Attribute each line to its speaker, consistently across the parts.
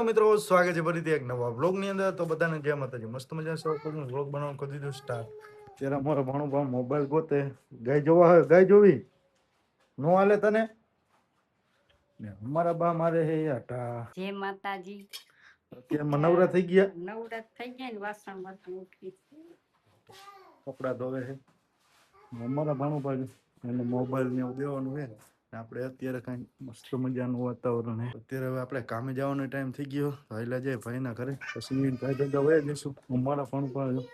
Speaker 1: Hello મિત્રો, સ્વાગત છે ફરીથી એક નવા વ્લોગની અંદર. તો બધાને જય માતાજી. મસ્ત મજા સૌ વ્લોગ બનાવવાનું કરી દીધું સ્ટાર્ટ. ત્યારે અમારો ભાણો મોબાઈલ ગોતે ગાય જોવા હોય, ગાય જોવી નો હાલે તને ને અમારા બા મારે હે આટા.
Speaker 2: જય માતાજી.
Speaker 1: અત્યારમાં નવરા થઈ ગયા,
Speaker 2: ને વાસણ ઉઠી
Speaker 1: કપડા ધોવે છે. અમારા ભાણુભાઈ એને મોબાઈલ ને એવું દેવાનું છે. આપણે અત્યારે કઈ મસ્ત મજાનું વાતાવરણ છે. અત્યારે હવે આપણે કામે જવાનો ટાઈમ થઈ ગયો. ભાઈલા જાય ભાઈના ઘરે, પછી ભાઈ ભેગા વયા જઈશું. અમારા ભાણુભાઈ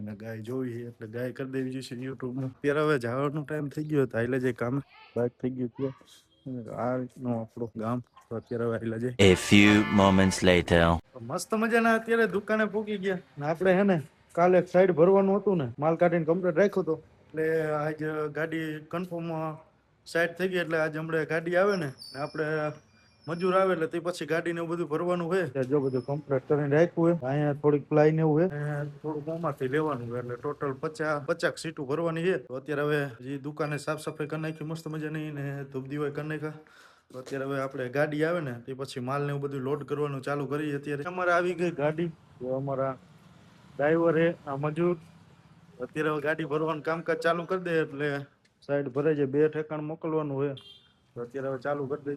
Speaker 1: એને ગાય જોવી છે એટલે ગાય કરી દેવી જોઈશે યુટ્યુબમાં. અત્યારે હવે જવાનો ટાઈમ થઈ ગયો. ભાઈલા જાય કામે, બાઇક થઈ ગયું ત્યાં. આ રીતનું આપણું ગામ. તો અત્યારે ભાઈલા જાય.
Speaker 3: A few moments later.
Speaker 1: મસ્ત મજાના અત્યારે દુકાને પૂકી ગયા. આપણે હે ને કાલે એક સાઈડ ભરવાનું હતું ને, માલ કાઢીને કમ્પ્લીટ રાખ્યો હતો. એટલે આજ ગાડી કન્ફર્મ સાઈડ થઈ ગઈ. એટલે આજે હમણાં ગાડી આવે ને આપણે મજૂર આવે એટલે તે પછી ગાડીને એવું બધું ભરવાનું હોય. જો બધું કમ્પ્લીટ કરીને રાખ્યું હોય. અહીંયા થોડીક પ્લાય ને એવું હોય, થોડુંક મોમાંથી લેવાનું હોય. એટલે ટોટલ 50 સીટું ભરવાની છે. તો અત્યારે હવે જે દુકાને સાફ સફાઈ કરી નાખી મસ્ત મજાની ને ધૂપ દીવાય કરી નાખ્યા. તો અત્યારે હવે આપણે ગાડી આવે ને તે પછી માલ ને એવું બધું લોડ કરવાનું ચાલુ કરીએ. અત્યારે અમારે આવી ગઈ ગાડી. તો અમારા ડ્રાઈવર હે આ મજૂર. અત્યારે હવે ગાડી ભરવાનું કામકાજ ચાલુ કરી દે એટલે સાઈડ ભરાઈ જાય. 2 ઠેકાણ મોકલવાનું હોય. તો અત્યારે હવે ચાલુ કરી દે.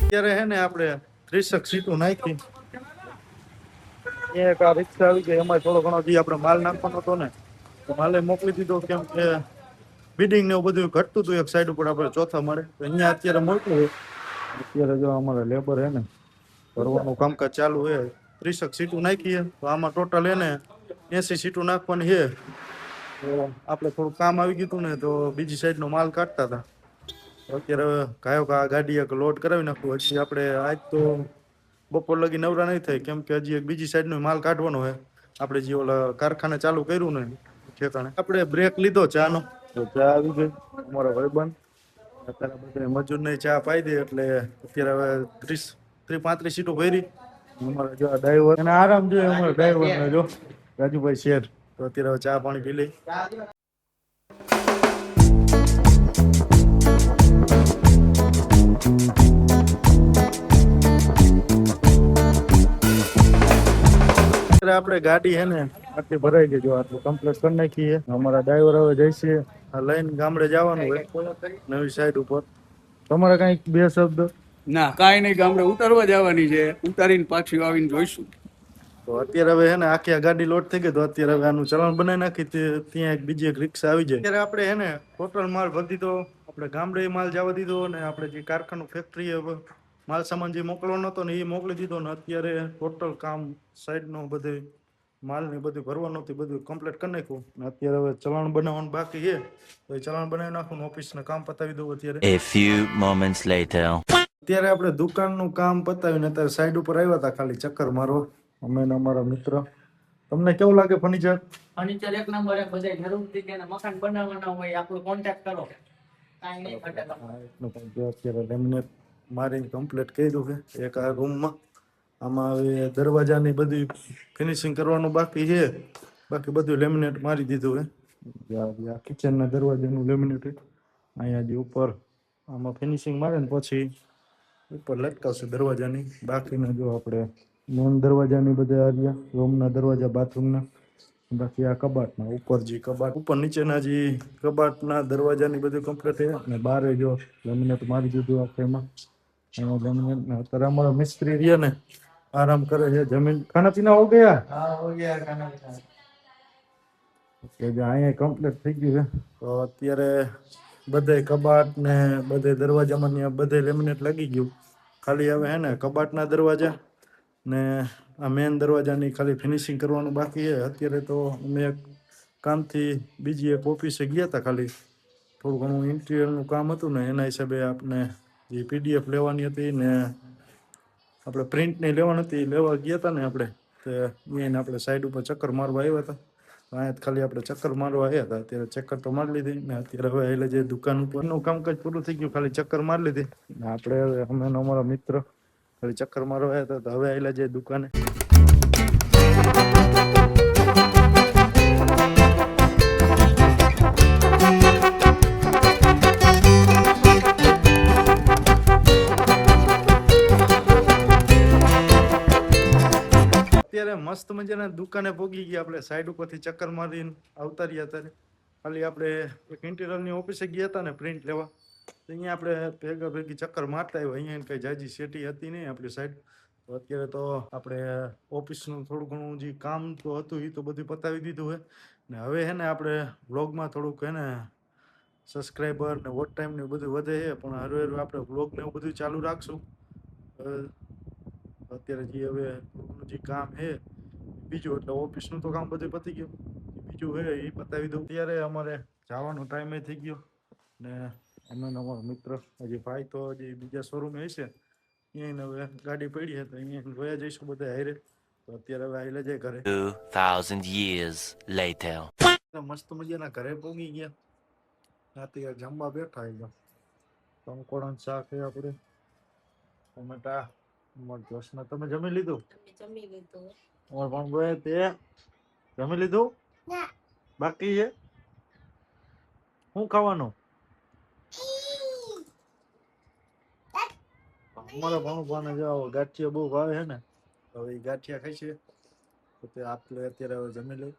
Speaker 1: અત્યારે હે ને આપણે 30 સીટું નાખી. એક આ રિક્ષા આવી ગઈ. એમાં થોડો ઘણો જે આપણે માલ નાખવાનો હતો ને તો માલે મોકલી દીધો. કેમ કે બિલ્ડિંગ ને એવું બધું ઘટતું હતું એક સાઈડ ઉપર આપણે ચોથા માળે. અહીંયા અત્યારે મોકલું. અત્યારે જો અમારા લેબર હે ને ભરવાનું કામકાજ ચાલુ છે. 30 સીટું નાખીએ તો આમાં ટોટલ એને 80 સીટું નાખવાની છે. તો આપણે થોડું કામ આવી ગયું હતું ને તો બીજી સાઈડનો માલ કાઢતા હતા. અત્યારે ગાયો ગાડી એક લોડ કરાવી નાખવું. હજી આપણે આજ તો બપોર લગી નવરા નહીં થાય. કેમ કે હજી એક બીજી સાઈડનો માલ કાઢવાનો હોય. આપણે જે ઓલા કારખાને ચાલુ કર્યું ને ઠેકાણે આપણે બ્રેક લીધો ચાનો. તો ચા આવી ગઈ. અમારો ભાઈબંધ અત્યારે બધા મજૂરને ચા પાઈ દે એટલે અત્યારે હવે 30-35 સીટો ભરી. અમારા જો ડ્રાઈવર અને આરામ જોઈએ. અમારા ડ્રાઈવરને જો રાજુભાઈ શેર. તો અત્યારે હવે ચા પાણી પી લઈ. આપણે ગાડી હે ને આટલી ભરાઈ ગઈ. જો આટલું કમ્પ્લીટ કરી નાખીએ. અમારા ડ્રાઈવર હવે જઈશે લઈને ગામડે જવાનું હોય નવી સાઈડ ઉપર. તમારે કઈક 2 શબ્દ?
Speaker 4: ના, કાંઈ નહીં, ગામડે ઉતારવા જવાની છે. ઉતારીને પાછી આવીને જોઈશું.
Speaker 1: તો અત્યારે હવે હે ને આખી આ ગાડી લોડ થઈ ગઈ. તો અત્યારે હવે આનું ચલણ બનાવી નાખી. ત્યાં એક બીજી એક રિક્ષા આવી જાય. અત્યારે આપણે હે ને ટોટલ માલ ભરી દીધો. આપણે ગામડે માલ જવા દીધો ને આપણે જે કારખાનું ફેક્ટરી માલ સામાન જે મોકલવાનો હતો ને એ મોકલી દીધો. ને અત્યારે ટોટલ કામ સાઈડનું બધું માલ ને બધું ભરવાનું હતું બધું કમ્પ્લીટ કરી નાખ્યું. અત્યારે હવે ચલણ બનાવવાનું બાકી છે. તો એ ચલણ બનાવી નાખું, ઓફિસનું કામ પતાવી દઉં. અત્યારે
Speaker 3: A few moments later.
Speaker 1: અત્યારે આપણે દુકાનનું કામ પતાવીને અત્યારે સાઈડ ઉપર આવ્યા હતા ખાલી ચક્કર મારવા અમે ને અમારા મિત્ર. તમને કેવું લાગે ફર્નિચર?
Speaker 2: ફર્નિચર એક નંબર. બધા જરૂરથી કે મકાન બનાવવાના હોય આપણો કોન્ટેક્ટ કરો. કાંઈ નહીં ઘટે.
Speaker 1: અત્યારે લેમિનેટ મારીને કમ્પ્લીટ કર્યું છે એક આ રૂમમાં. આમાં હવે દરવાજાની બધી ફિનિશિંગ કરવાનું બાકી છે. બાકી બધું લેમિનેટ મારી દીધું છે. કિચનના દરવાજાનું લેમિનેટ અહીંયા જે ઉપર આમાં ફિનિશિંગ મારે ને પછી ઉપર લટકાવશે દરવાજાની. બાકીના જો આપણે મેન દરવાજાની બધા આવ્યા, રૂમના દરવાજા, બાથરૂમના. બાકી આ કબાટના ઉપર જે કબાટ ઉપર નીચેના જે કબાટના દરવાજાની બધું કમ્પ્લીટ છે. અને બારે જો લેમિનેટ મારી દીધું આખે એમાં. અત્યારે અમારા મિસ્ત્રી રહ્યા ને આરામ કરે છે. જમીન ખાના પીના હો ગયા?
Speaker 2: હા, હો ગયા ખાના પીના.
Speaker 1: અહીંયા કમ્પ્લીટ થઈ ગયું છે. તો અત્યારે બધે કબાટ ને બધે દરવાજામાં બધે લેમિનેટ લાગી ગયું. ખાલી હવે હે ને કબાટના દરવાજા ને આ મેન દરવાજાની ખાલી ફિનિશિંગ કરવાનું બાકી છે. અત્યારે તો અમે એક કામથી બીજી એક ઓફિસે ગયા હતા. ખાલી થોડું ઘણું ઇન્ટિરિયરનું કામ હતું ને એના હિસાબે આપણે જે PDF લેવાની હતી ને આપણે પ્રિન્ટ નહીં લેવાની હતી લેવા ગયા હતા ને આપણે. તો એને આપણે સાઈડ ઉપર ચક્કર મારવા આવ્યા હતા. અહીંયા ખાલી આપણે ચક્કર મારવા આવ્યા હતા. અત્યારે ચક્કર તો મારી લીધી ને અત્યારે હવે એટલે જે દુકાન ઉપરનું કામકાજ પૂરું થઈ ગયું. ખાલી ચક્કર મારી લીધી. આપણે હવે અમે અમારા મિત્ર હવે ચક્કર મારવા આવ્યા હતા તો હવે આવેલા જાય દુકાને. અત્યારે મસ્ત મજાના દુકાને પહોંચી ગયા. આપણે સાઈડ ઉપરથી ચક્કર મારીને આવતા રહ્યા. અત્યારે ખાલી આપણે એક ઇન્ટિરિયરની ઓફિસે ગયા હતા ને પ્રિન્ટ લેવા, તો અહીંયા આપણે ભેગા ભેગી ચક્કર મારતા આવ્યા. અહીંયા કઈ જાજી સેટી હતી નહીં આપણી સાઈડ. તો અત્યારે તો આપણે ઓફિસનું થોડું ઘણું જે કામ તો હતું એ તો બધું પતાવી દીધું હોય ને હવે હે ને આપણે વ્લોગમાં થોડુંક હે ને સબસ્ક્રાઈબર ને વોચ ટાઈમ ને બધું વધે છે, પણ હરવે હરવે આપણે વ્લોગ ને એવું બધું ચાલુ રાખશું. અત્યારે જે હવે થોડું જે કામ છે બીજું, એટલે ઓફિસનું તો કામ બધું પતી ગયું, બીજું છે એ પતાવી દઉં. ત્યારે અમારે જવાનો ટાઈમે થઈ ગયો ને અમે અમારો મિત્ર હજી ભાઈ તો હજી બીજા શોરૂમે હશે, અહીંયા હવે ગાડી પડી છે તો અહીંયા ગયા જઈશું બધા હારે. તો અત્યારે હવે આવેલા જાય ઘરે.
Speaker 3: 2000 years later.
Speaker 1: મસ્ત મજાના ઘરે પહોંચી ગયા. રાતે જમવા બેઠા એકદમ કંકોડાનું શાક છે આપણે, ટમેટા મરચોસના. તમે જમી લીધું?
Speaker 5: જમી લીધું.
Speaker 1: અમાર પણ બોય તે જમી લીધું? બાકી છે શું ખાવાનું? અમારા ભણુભાને જાઓ ગાંઠિયા બહુ ભાવે છે ને, હવે એ ગાંઠિયા ખાઈ છે તો તે આપણે અત્યારે હવે જમી લઈ.